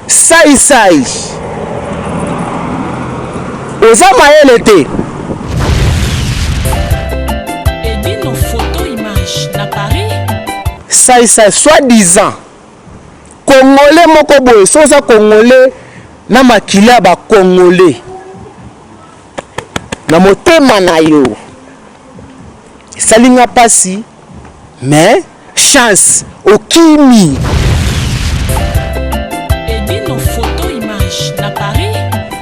Sai oza mayele te. Edino photo image na Paris. Sai soi-disant Congolais moko boye soza Congolais na makila ba Congolais na motema na yo salinga pasi mais chance okimi. Edino photo image na Paris.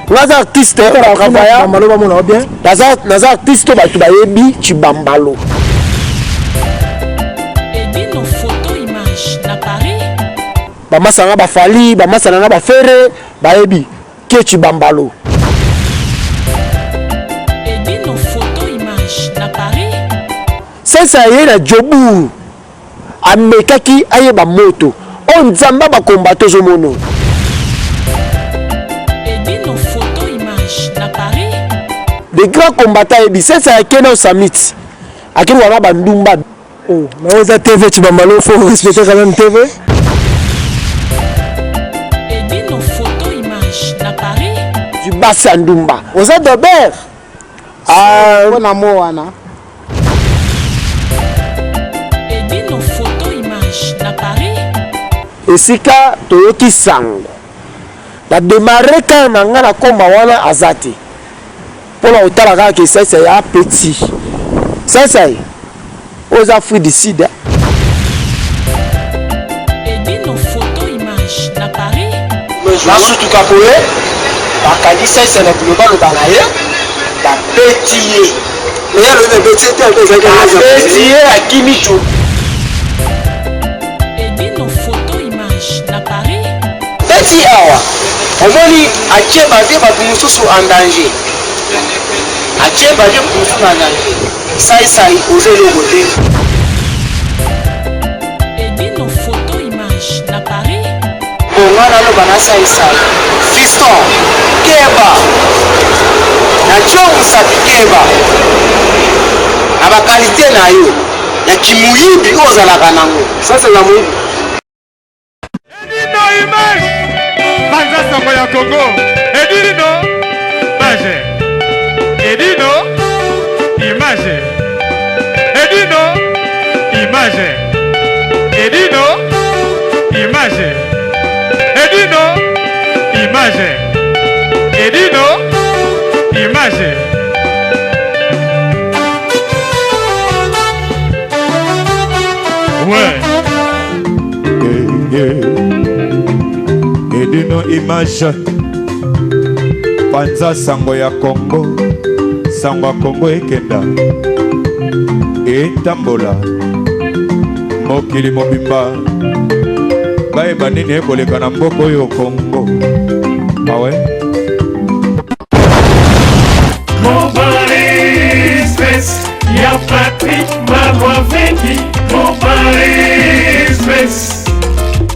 Naza artiste travaya maloba mona bien. Naza artiste ba tu bayebi Chibambalo. Edino photo image na Paris. Ba masanga ba fali, ba masana na ba fere, bayebi ke Chibambalo. Edino photo image na Paris. Sasa ye na jobu amekaki ayeba moto o nzamba ba combattre zo mono. Edino photo image na Paris. De grands combattants ebi sasa akena au summit akeni wana bandumba. Oh na oza TV Chibambalo, faut respecter quand même TV. Edino photo image na Paris. Tu basa ndumba oza Dobert Bona mo wana. Edino photo image na Paris. esika toyoki sango na démarrer quand na nga na komba wana azate pona otala kaka ke sasa ya petit sasa oza fruit du sida. Edino photo image na Paris. nasutuka boye bakandi sasa na global banaye bapeti ye akimi tu. Edino photo image na Paris. Peti awa omoni atie bade bato mosusu en danger, atie bade mosusu en danger. Sai oza eloko te. Edino photo image na Paris. Bonga naloba na sai fiston keba na tiomusapi keba na bakalite na yo ya kimuyibi oyo ozalaka nango sasa na moyibi. Edino image Banza Sango ya Congo. Edino image. Edino image. Edino image. Edino image. Edino image. Edino image. Ouais. Edino image Panza Sango ya Congo. Sango ya Congo ekenda etambola mokili mobimba bayeba nini ekoleka na mboka oyo Congo. Awe Mon Paris Space, y'a Patrick Marois-Vengi. Mon Paris Space,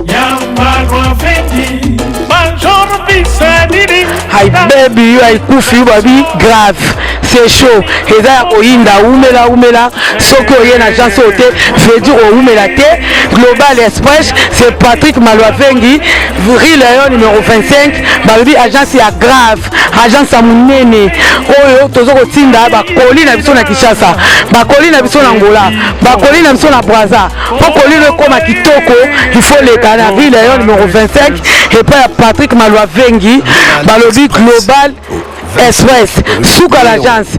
y'a Marois-Vengi. Major Bisadini. Hi baby, you are kufi baby grave. C'est chaud. Et ça oyinda umela soki oyena agence ote veut dire umela te. Global Express, c'est Patrick Marois-Vengi, Rue Léon numéro 25. Baby agence ya grave, agence ya munene. Oyo tozoko tinda ba koli na biso na Kinshasa, ba koli na biso na Angola, ba koli na biso na Brazza. Pour koli le koma kitoko, il faut les canards. Rue Léon numéro 25 et puis Patrick Marois-Vengi, balobi Global Express suka l'agence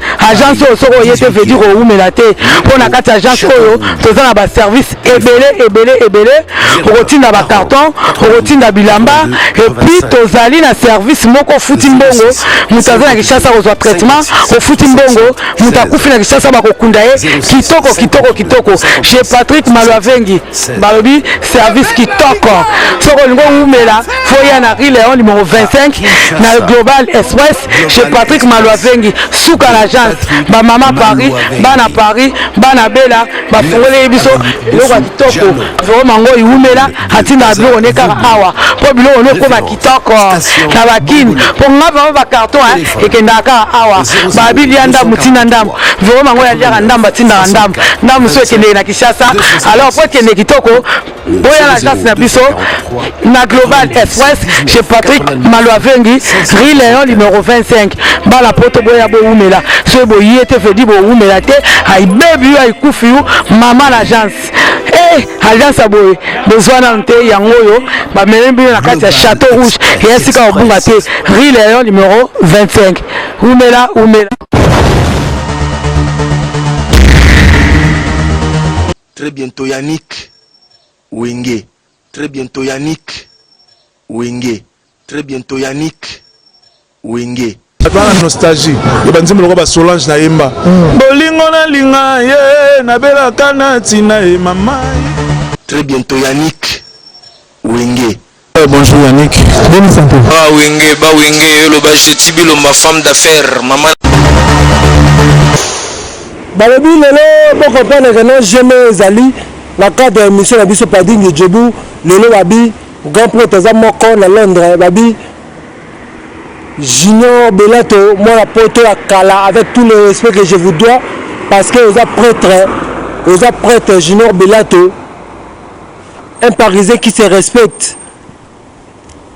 oyo soko oyete veut dire oumela te mpona kati agence oyo toza na baservice ebele okotinda bacarton okotinda bilamba epuis tozali na service moko ofuti mbongo moto aza na Kinshasa kozwa traitement ofuti mbongo moto akufi na Kinshasa bakokunda ye kitoko chez Patrick Marois-Vengi balobi service kitoko soko olingo oumela foya na Rue Léon numéro 25 na Global Express chez Patrick Marois-Vengi suka l'agence ba mama Paris bana Paris bana bela ba fongole biso eloko ya kitoko vraiment ngo iumela atinda biloko ne kaka awa po biloko ne koma kitoko na bakini po ngaba ba carton ekenda kaka awa ba bilia ndambu tina ndambu vraiment ngo ya liaka ndambu tinda ndambu so ekende na Kinshasa alors po ekende kitoko boya l'agence na biso na Global Express chez Patrick Malouavengi Rue Léon numéro 25 bala poto boya bo umela so bo yete fedi bo umela te ay baby ay kufi maman l'agence agence aboye besoin nante yango yo ba melembi na kati ya Château Rouge et sika obunga te Rue Léon numéro 25 umela. Très bientôt Yannick Wenge. Très bientôt Yannick Wenge. Très bientôt Yannick Wenge. Bana nostalgie. Ebanzimelo ko ba Solange na yemba. Bolingo na linga ye na bela kana tina e mama. Très bientôt Yannick Wenge. Bonjour Yannick. Bonne santé. Ba Wenge le ba jetibilo ma femme d'affaires maman. Balobi lelo boko pene que non jamais ezali na cadre émission na biso Pading de Djebou lelo babi grand prêtre za moko na Londres babi Junior Belato moi la poto à Kala avec tout le respect que je vous dois parce que aux prêtre Junior Belato un Parisien qui se respecte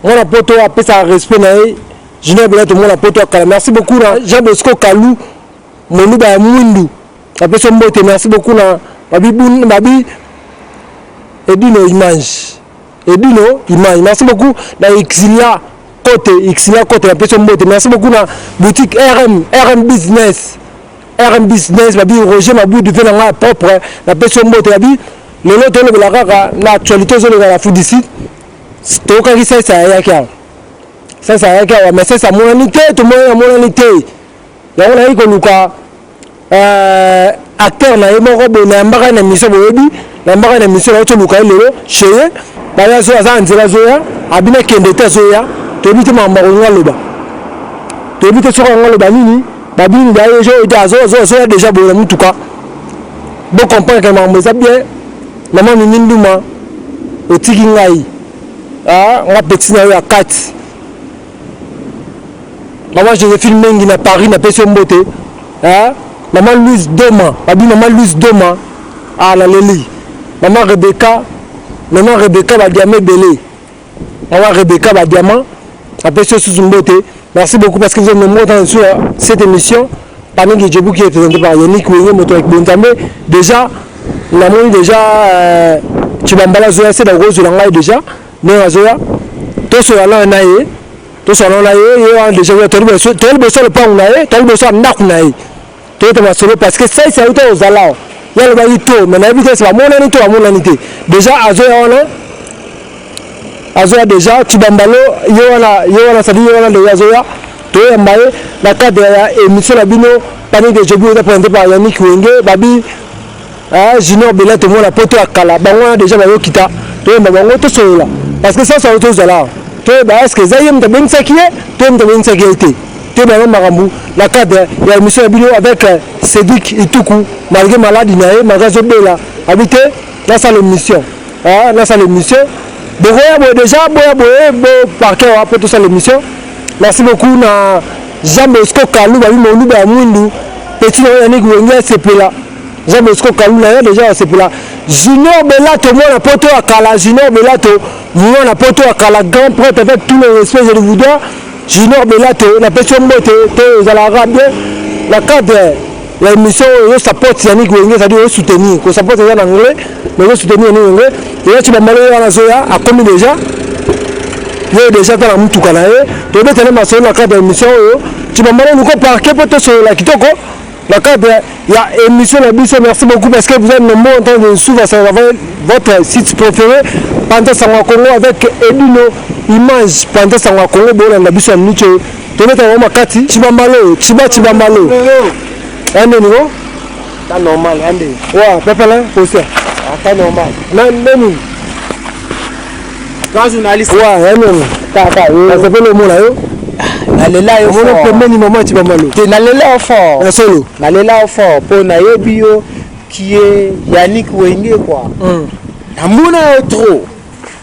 moi la poto a pesa respect na Junior Belato moi la poto à Kala merci beaucoup Jean Bosco Kalou monu ba mwindu merci beaucoup na babi Edino Image merci beaucoup na Xilia côté la personne merci beaucoup na boutique RM Business babi Roger Mabou de venir propre la personne babi le lot de la kaka na actualité zo la food ici to ka ki ça ya kia mais ça monanité to monanité ya on a eu ko acteur na yemo ko na mbaka na mission boyebi na mbaka na mission na to luka lelo cheye bala zo za nzela zo ya abina kende te zo ya to bite mamba ko ngaloba to bite so ko ngaloba nini babini da yo ita zo déjà bola mutuka bo comprendre que mamba za bien maman ni nduma otiki ngai nga petit na yo ya 4 maman je filme ngi na Paris na peso mbote maman Louise Doma, la Leli. Maman Rebecca va diamant belé. Maman Rebecca va diamant. Après ce sous-mbote. Merci beaucoup parce que vous êtes nombreux dans cette émission. Parmi les Djebou qui est présenté par Yannick Wenge, moto avec Bontamé. Déjà, tu vas m'emballer Zoya, c'est la rose de l'anglais déjà. Mais à Zoya, tout ce là on a eu. Tout ce là on a eu. Déjà, tu as besoin de pas on a eu. Tu as besoin de n'a qu'on a eu. Parce que ça c'est autant aux alao il y a le baïto mais n'habite c'est pas mon anité déjà azoya déjà Tibambalo yona ça dit yona de azoya to yambaye la cadre ya émission la bino Pading de Djebou est présenté par Yannick Wenge babi Junior Belato moi la poto à Kala bango déjà ba yokita to yamba to sola parce que ça c'est autant aux alao to ba est-ce que zayem ta ben sakié to yem ta ben sakié la cadre il y a émission avec Cédric Itoukou malgré maladie malgré Zobela habité là ça l'émission déjà parquet après tout ça l'émission merci beaucoup na Jean Bosco Kalou babi monu ba mwindu petit Yannick Wenge c'est là Jean Bosco Kalou là déjà c'est là Junior Belato moi la poto à Kala Junior Belato moi la poto à Kala grand prêtre avec tout le respect je vous dois Junior Belato la personne moto aux alara bien la cadre l'émission yo support Yannick Wenge ça dit yo soutenir ko support en anglais mais yo soutenir en anglais et là tu vas mal à Zoya a commis déjà yo déjà dans la mutuka na ye to betele maso la cadre émission yo tu vas mal nous ko parquer poto sur la kitoko la cadre il y a émission la biso merci beaucoup parce que vous êtes nombreux en train de suivre votre site préféré pendant ça Congo avec Edino Image pendant ça Congo bon la biso ya nicho to mettre ma kati Chibambalo ande niveau ta normal ande wa papa là aussi ta normal non quand journaliste wa non ta ça fait le mot là yo nalela yo fort premier moment Chibambalo te nalela fort solo nalela fort pour na yebio qui est Yannick Wenge quoi namona yo trop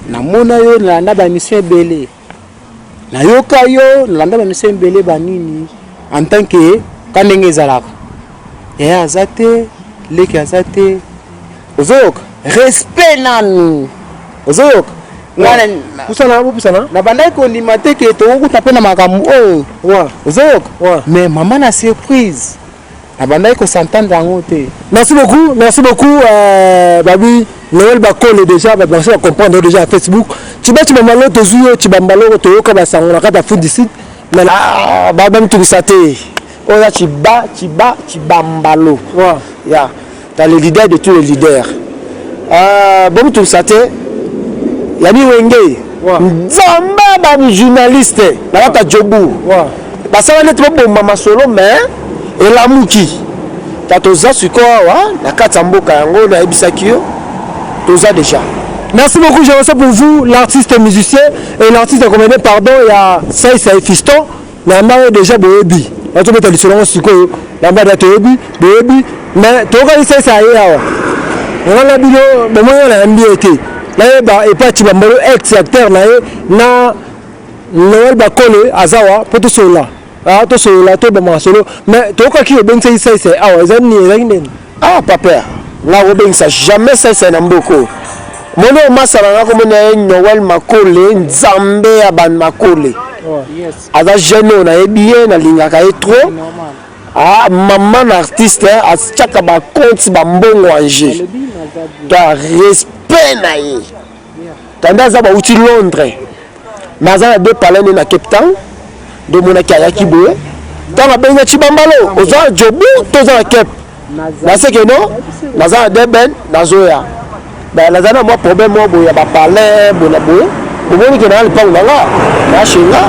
namona yo na ba mission belé na yoka yo na ba mission belé banini en tant que kanenge zalaka ya azate leki azate ozok respect nanu ozoyoka pusana na bandaki kondima te ke tokokuta mpe na makambo oyo ozoyoka mais mama na surprise na bandaki kosantendre yango te. Merci beaucoup babi Noël Bakole déjà ba commencer à comprendre déjà à Facebook tu bambalo tozuyo tu bambalo toyoka basango na kata food d'ici mais là ba même tout ça te oya bambalo ya t'as le leader de tous les leaders bon tout ça te yani wenge nzamba ba journaliste na kata jobu basala net bomba masolo mais elamuki tatoza sikoa na kata mboka yango na ebisaki yo toza déjà. Merci beaucoup, je reçois pour vous l'artiste musicien et l'artiste commandé pardon il y a Saïsa et Fiston na mba déjà boyebi na to betali selon sikoyo na mba da toyebi boyebi mais toka Saïsa ya on a bilo bon moi na MBT na ba et pas tibambolo ex acteur na Noël Bakole azawa poto sola to sola to ba masolo mais toka ki ben Saïsa awa ezani pas peur là Robin ça jamais Saïsa na mboko mono masala na ko mona Noël Makole nzambe ya ban Makole aza jeune na ebie na lingaka e trop maman artiste a tchaka ba compte ba mbongo anje ta respect na ye tanda za ba uti Londres maza de parler na Cape Town do mona kaya kiboye tanga benga chibambalo oza jobu toza na Cape na c'est que non maza de ben nazoya ba lazana mo problème mo boya ba parler bona boye bomoni ke na le pa ngala na shinga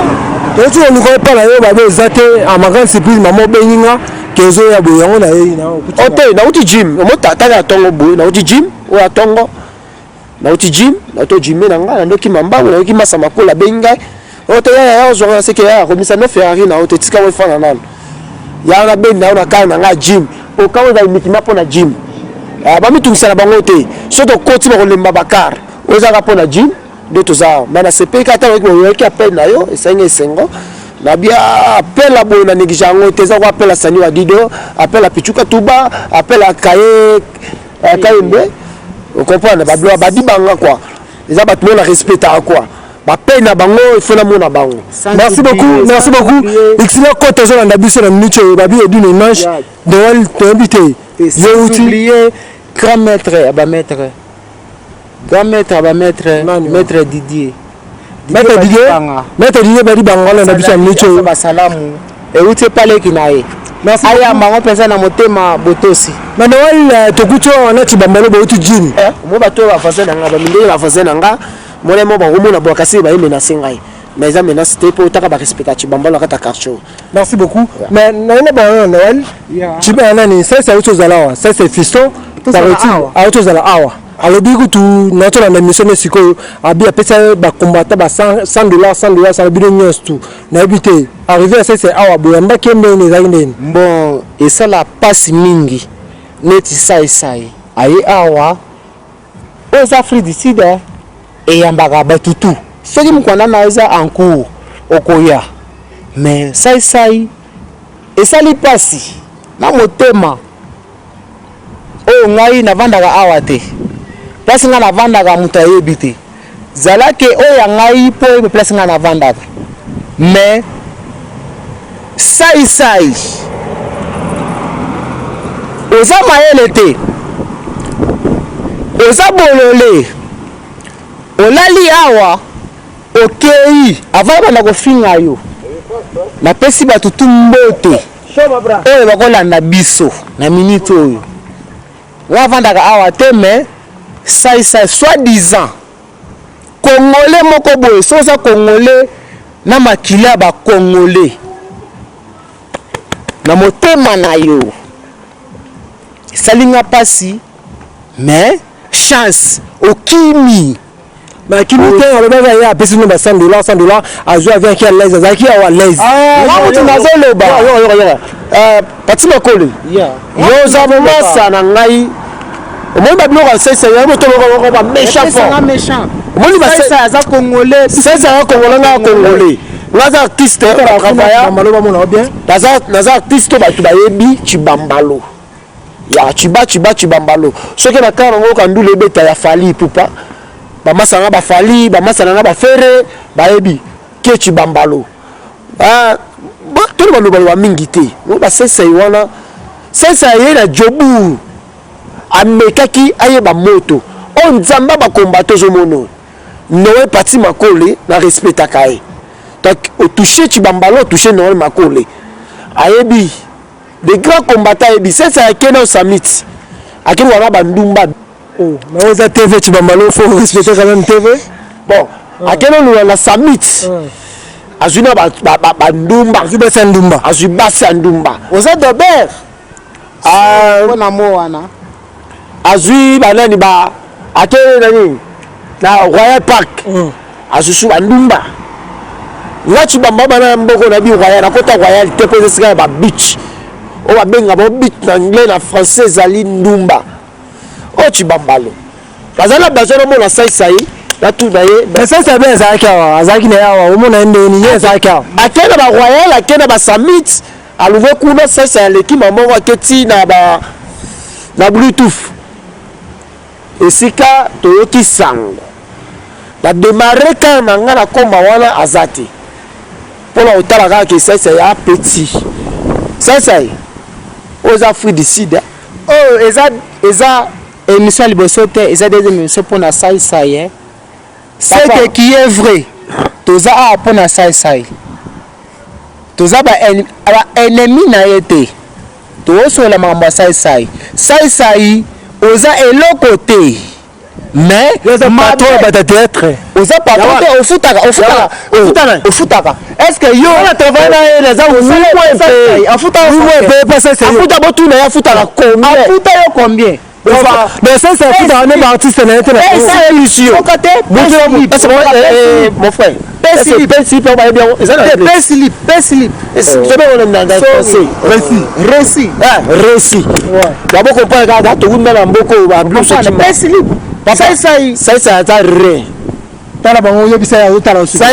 to on ne pas la yo ba ezate a magan surprise maman beninga kezo ya boya ngona ye na ote na uti gym mo tata ya tongo boye na uti gym o ya tongo na uti gym na to gym na ngala ndoki mambango na ki masa makola benga ote ya zo c'est que ya komisa no Ferrari na ote tika we fana nana ya na ben na kana nga gym o kawo za mitima pona gym ba mitungisa na bango te soto koti ba kolemba bakar oza ka pona gym de toza mana sepe ka ta ko ki appel na yo esengo na bia appel la bona nigijango te za ko appel la sani wa dido appel la pichuka tuba appel la kaembe o comprendre ba bloa ba di banga quoi eza ba tout na respecta quoi ba peine na bango il faut la mona bango. Merci beaucoup excellent côté zo na biso na minute ba bi edine image de wal te invité yo oublier grand maître maître Didier bari bangola na biso micho basalamu e uti pale kinaye aya mango pensa na motema botosi manuel tokuto na tibambalo bo uti jini mo bato ba fase na nga ba mindeli ba fase na nga mole mo ba romona bo kasi ba yeme na singai mais ça maintenant c'était pour ta ba respecter tibambalo kata karcho. Merci beaucoup mais na ba Noël tibana ni ça auto zalawa ça c'est Fiston a auto zala awa alobi kutu nato na mission sikoyo abi apesa ba combattant ba $100 ça bino nyostu na habité arrivé à c'est awa boyamba kembe ni zaindeni bon et ça la passe mingi neti sai ayi awa aux Afrique du Sud et yambaka batutu soki mukwana na eza en cours okoya mais sai et ça li passe na motema o ngai na vandaka awa te place nga na vandaka muta yebite zalake o ya ngai po place nga na vandaka mais sai oza mayele te oza bolole olali awa okei avant bana ko finga yo na pesi batutu mbote oyo bakolanda biso na minute oyo wa vandaka awa te mais sai soi-disant congolais moko boye soza congolais na makila ba congolais na motema na yo salinga pasi mais chance okimi ma kimite oloba ya pesi no ba $100 azo avec qui à l'aise azaki à l'aise wa mutu nazoloba pati makole yo za bomasa na ngai omoni ba biloko sesa ya moto loko ba méchant omoni ba sesa za congolais sesa ya congolais ngaza artiste ba travailler maloba mona bien naza artiste ba tubayebi chibambalo ya chibambalo soki na kama ngo kandule beta ya fali pupa bamasanga bafali bamasanga bafere bayebi ke Chibambalo tolo baloba mingi te basesa wana sesa ye na jobu amekaki ayeba moto o nzamba bakombato zomono Noé Pati Makole na respectaka ye donc au toucher Chibambalo toucher Noé Makole ayebi des grands combattants ayebi sesa akena au summit akeni wana bandumba mais oza TV Chibambalo faut respecter quand même TV bon akena na summit azuna bandumba azubasa ndumba azubasa ndumba oza dober na mo wana azui banani ba akene nani na Royal Park azusu bandumba ngati bamba bana mboko na bi Royal na kota Royal te pose sika ba beach o ba benga ba beach na anglais na français ali ndumba o Chibambalo bazala bazona mona sai la tout d'ailleurs mais ça c'est bien ça ka azaki na yawa o mona ndeni ye ça ka akena ba Royal akena ba summit aluve kuna ça l'équipe maman wa keti na ba na Bluetooth esika toyoki sango la démarrer quand nanga na komba wana azati pona otala kaka ke ça ya petit ça oza fruit du sida oh eza émission libosote eza deuxième émission pona sai c'est que qui est vrai toza a pona sai toza ba ennemi na yete toso la mamba sai oza eloko te mais mato bata théâtre oza pas ofutaka est-ce que yo na travail na eza afuta botu na afutaka combien mais ça afuta un artiste na yete ça émission mon frère P-slip récit d'abord comprendre quand tu vois na mboko ba P-slip ça ata re tala bango yebisa ya utala usi ça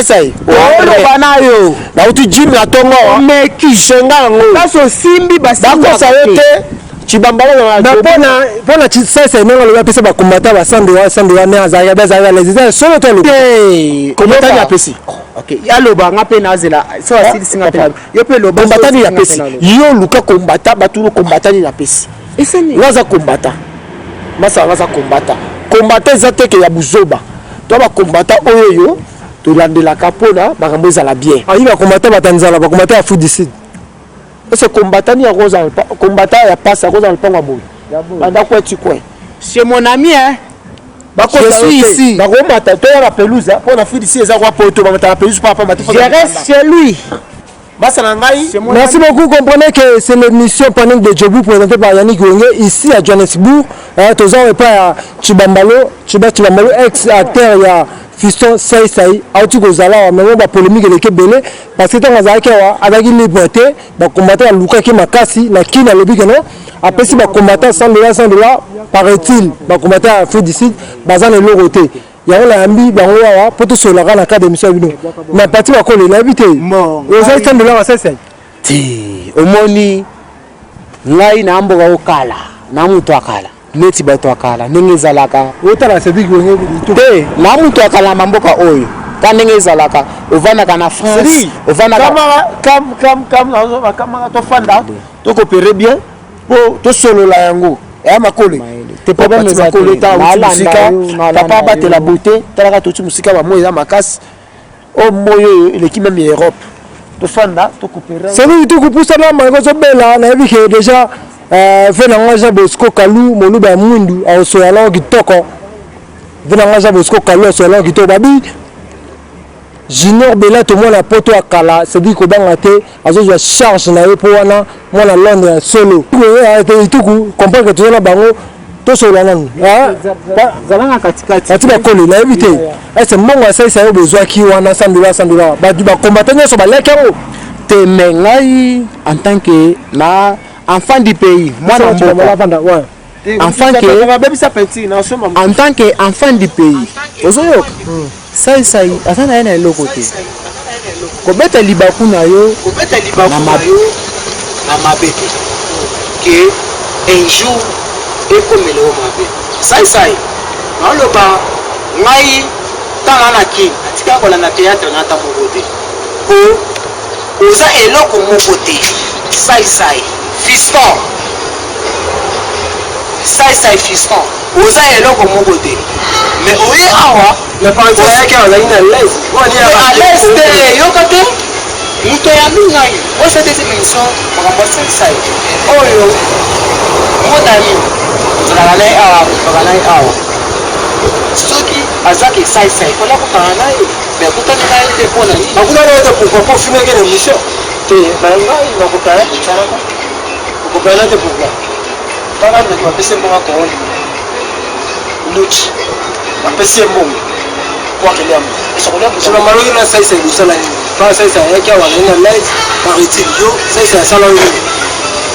bana yo na uti gym na tongo mais ki shenga ngo baso simbi basi bako sa yote Chibambalo na pona ça non le pesa ba combattant ba sandewa ne azaya les solo tolo combattant ya pesi ok yalo ba ngape na zela so asili singa pe yo pe lo combattant ya pesi yo luka combattant batulu combattant ya pesi eseni waza combattant masa waza combattant zateke ya buzoba to ba combattant oyo to landela kapona ba kambo za la bien ayi ba combattant batanzala ba combattant ya foot d'ici ce combattant ya rosa combattant ya passe rosa le panga boy banda kwa tikwe c'est mon ami hein je suis ici ba komata to ya pelouse pour na foot d'ici eza kwa poto ba mata pelouse pas je reste chez lui. Merci beaucoup. Comprenez que c'est l'émission Panique de Djobou présentée par Yannick Wenge ici à Johannesburg. Tous ans pas à Chibambalo, ex-acteur il y a Fiston Saï, Autu Gozala, mais on va polémique de l'équipe belé parce que dans la Zakawa, avec une liberté, bah combattre à Luka qui Makasi, la qui n'a le but non. Après si bah combattre $100, paraît-il, bah combattre à Foot d'ici, bazan le loroté. Il y a un ami pour tout cela dans la cadre de M. Abino. Mais parti va coller l'invité. Aux instants de l'heure à 16. Au moni, ngai na mboga okala, na mutu akala. Neti bato akala, ndenge ezalaka. Otala sebi ngwe te, na mutu akala mamboka oyo. Ka ndenge ezalaka, ovandaka na France, ovandaka kamera to fanda, to coopérer bien, to solola yango. Et makole te problème les makole ta musika papa battre la beauté talaka to musika ba moyo makasi o moyo l'équipe même Europe to fanda to coopérer c'est lui tout pour ça là ma zo bela na vi que déjà fait na Jean Bosco Kalou moluba mundu au soyala kitoko vena Jean Bosco Kalou soyala kitoko babi Junior Bela to mona poto akala c'est dit ko banga te azo je charge na ye pour wana mona Londres solo te ituku comprendre que tu na bango to solo nanu zalanga katikati ati ba kolo na éviter est mongo ça yo besoin ki wana $100 ba du ba combattant so ba lekero te mengai en tant que na enfant du pays moi na mboka enfant que en tant que enfant du pays ozoyo ça atana na eloko te ko beta libaku na yo na mabete que un jour et comme le mabe ça ngai tanga na kin atika kolanda théâtre na ta moko te po oza eloko moko te sai fiston sai fiston oza eloko moko te mais oye awa mais par exemple oyaki azali na l'aise à l'aise te yoka te moto ya mingai osa te émission makambo sai oyo motani ozalaka na ye awa kozalaka na ye awa soki azaki sai kola kokanga na ye mais akutani na ye te mpo na nini akutani ete pourquoi po filmeke na émission te bangai nakokana esalaka okokana te pourquoi kaka ndeko bapesi mbongo koroni luki bapesi ye mbongo kwakeliambo maloki na saisa ekosala nini kaka saisa ayaki awa ngai na live baretile yo saisa asala oyo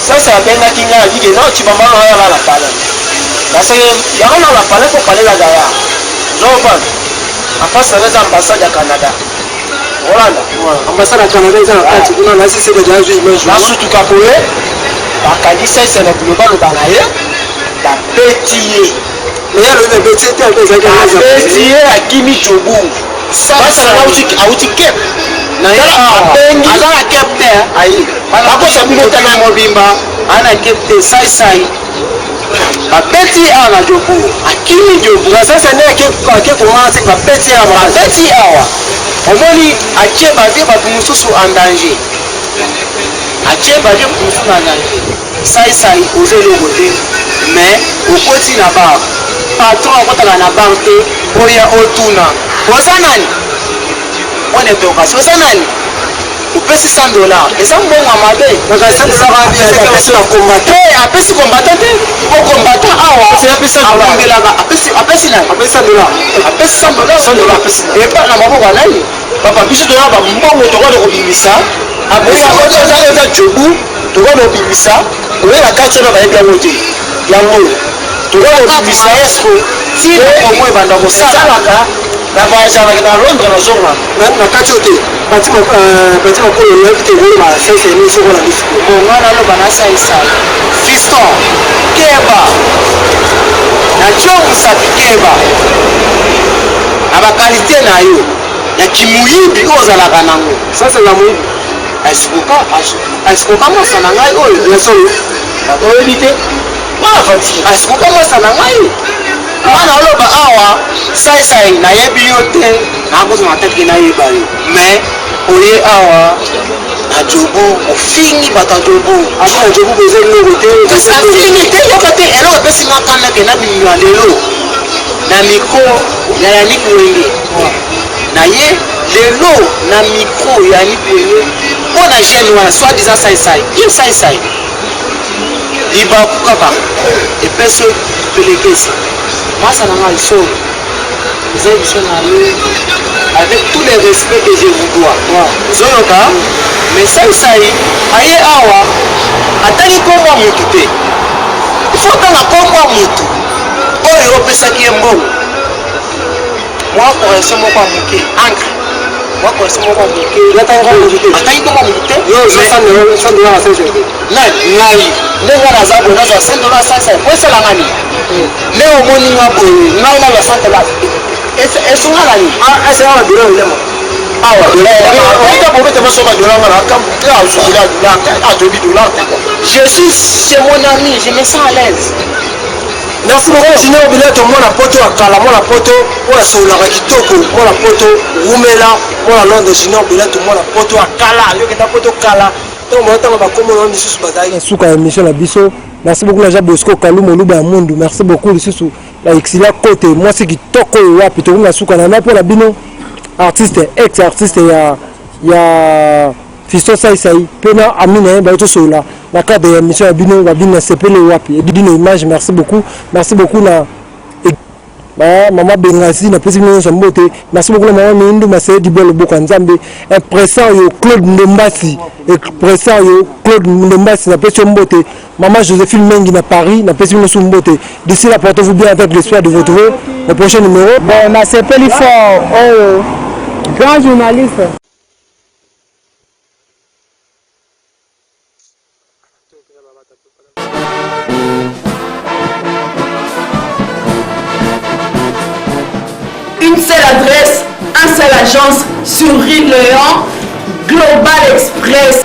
saisa abengaki ngai abike na ocibambano oyaka na pala parce yango na lapale mpo palelaka ya zobana apasa eza ambassade ya canada olanda ambassade ya canada eza na kati kuna nasiseke jazu image nasutuka boye bakanisa ese na bilo baloba na ye babeti ye abeti ye akimi jobu auti kep aza na kep te bakosa bino te na mobimba aza na kep te saisai babeti awa na jobu akimi jobu sasa nde akekomana te babeti awa omoni atie bavie bato mosusu en danger atie bavie bato mosusu en danger saisai oza eloko te mais okoti na bar patron akotaka na bar te oya otuna oza nani on interrogation oza nani opesi $100 eza mbongo ya mabe apesi combatant te po combatant awa abongelaka apesi nani apesi $100 epa na maboko nani papa biso toza bambongo tokoda kobimisa eza jobu tokoda kobimisa oyela kati wana bayebi yango te yango tokoda kobimisa esko ti omo ebanda kosalaka na bazalaka na londres na zonga na kati oyo te bati makolo oyebi te koloba saisa ene sokola biso bonga naloba na saisa fiston keba na tiongusaki keba na bakalite na yo ya kimuyibi oyo ozalaka nango sasa na moyibi asikoka masa na ngai oyo yasolo oyebi te asikoka masa na ngai wana oloba awa saisai nayebi yo te nakozala teke nayeba yo mais oye awa na jobu ofingi bato ya jobu na jobu boza eloko te afingi te yoka te eloko epesinga kandake na bimima lelo na mikro ya yanik wenge na ye lelo na mikro ya yanik wenge mpo na jeune wana soit disant saisai ye saisai libaku kaka epesi pelekesi masa na ngai solo eza émission na yo avec tous les respects que je vous dois ozoyoka mais saisai aye awa atali kombo ya motu te ifo otanga kombo ya motu oyo opesaki ye mbongo mwa correction moko ya moke encre mwa correction moko ya moke atangi kombo ya motu te ngai ndenge naza boye nazwa $100 saisai po esalanga nini nde omoni nga boye ngai nazwa $100 esunga nani esenga badola olema je suis chez mon ami je me sens à l'aise merci beaucoup junior bileto mwana poto akala mwana poto oyo asololaka kitoko mwana poto rumela mwana londres junior bileto mwana poto akala yokenda poto kala ntango bakomona lisusu bazalaki suka ya émission na biso merci beaucoup na ja bosco kaluma oluba ya mundu merci beaucoup lisusu ya exilia kote mwasi kitoko oyo wapi tokonga suka na mpo na bino artiste ex artiste ya Fiston Saisai pena amina ba tosola na cadre ya émission ya bino babina sepele wapi edino image merci beaucoup na Maman Bengasi na pesi mino sambote merci beaucoup maman Mindu Masé Dibolo Boka Nzambe impresario Claude Ndombasi impresario Claude Ndombasi na pesi mbote maman Joséphine Mengi na Paris na pesi mino sumbote d'ici là portez-vous bien avec l'espoir de vous retrouver le prochain numéro bon na sepeli fort grand journaliste agence sur Rue Léon, Global Express.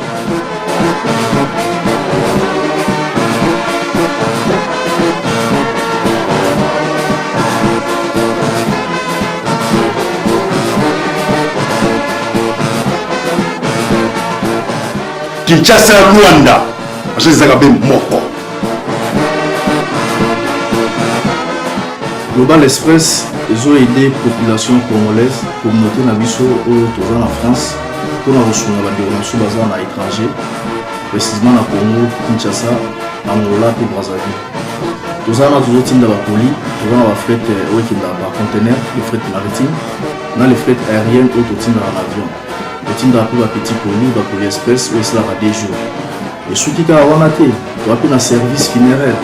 Kinshasa Rwanda, je sais que moko. Global Express, ils ont aidé la population congolaise, la communauté Nabiso en France, pour la reçu la déronation basée à l'étranger, précisément à Congo, Kinshasa, Angola et Brazzaville. Tous les gens qui ont colis, tous les fret par conteneur, les fret maritimes, les fret aériennes ou en avion. Tout le monde petit colis, colis express, ou cela va des jours. Et ceux qui ont un service funéraire,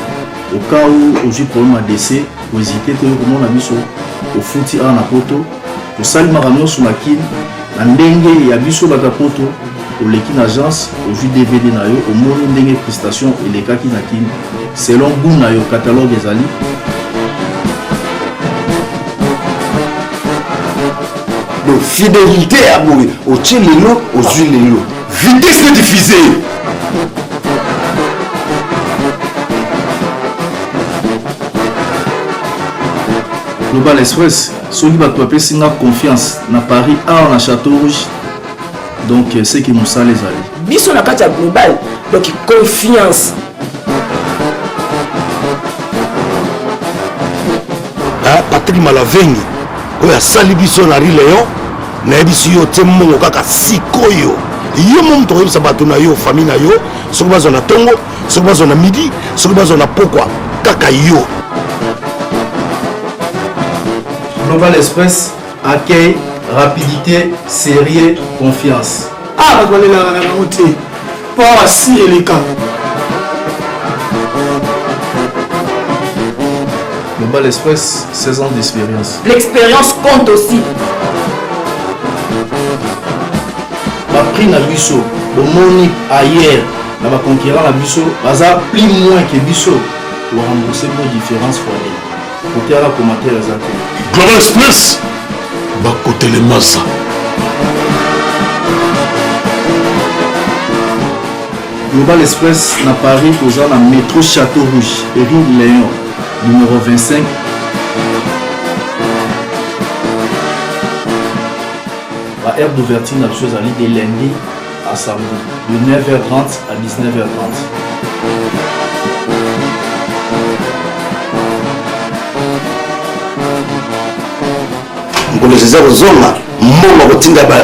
au cas où j'ai problème à décès, pour hésiter, comment on a mis au fouti à la poto, pour saluer ma ramion sur la kin, la dengue et à biso la poto, au l'équipe agence, au jus DVD nayo, au monde dengue prestation et les cas qui n'a kin, selon goût nayo catalogue des alliés. Donc fidélité à mourir, au tchelelo, aux huiles, vitesse de diffuser. Global Express, ceux qui vont appeler Singa confiance na Paris, à Château Rouge, donc c'est qui nous ça les alliés. Biso na kati global, donc confiance. Patrick Malavengi, oyo asali biso na Rue Léon, nayebi biso yo te mongo kaka sikoyo. Yo momu toyebisa bato na yo, famille na yo, soki bazwa na tongo, soki bazwa na midi, soki bazwa na pokwa, kaka yo. Global Express, accueil, rapidité, sérieux, confiance. Ah, on est là, on est pas assis et les cas. Global Express, 16 ans d'expérience. L'expérience compte aussi. Ma prix na biso, le moni ailleurs, na ba conquérant na biso, baza plus moins que biso, pour rembourser nos différences fois les. Côté à la commentaire les athées. Global Express, bah côté les masses. Global Express na Paris, aux gens na métro Château Rouge, Rue Léon, numéro 25. La heure d'ouverture n'a chose à l'île de lundi à samedi, de 9h30 à 19h30. ngolo zeza kozonga mbongo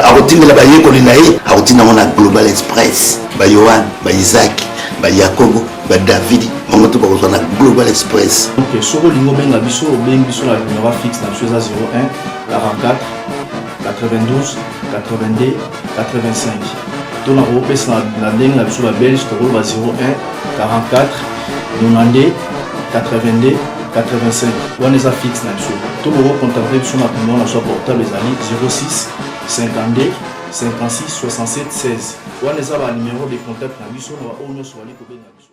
akotingela bayekoli na ye akotinda ngo na Global Express bayohan baisaac bayakobo badavidi bango to bakozwa na Global Express. Donc soko lingo benga biso obengi biso na numéro fixe na biso eza 01 44 92 82 85 to na kopesa na ndenge na biso babelge tokoloba 01 44 92 82 85 wana eza fixe na biso to bokocontacte biso na numéro na biso ya portable ezali 06 52 56 67 16 wana eza banuméro de contact na biso na baoyo nyonso bali kobenga biso.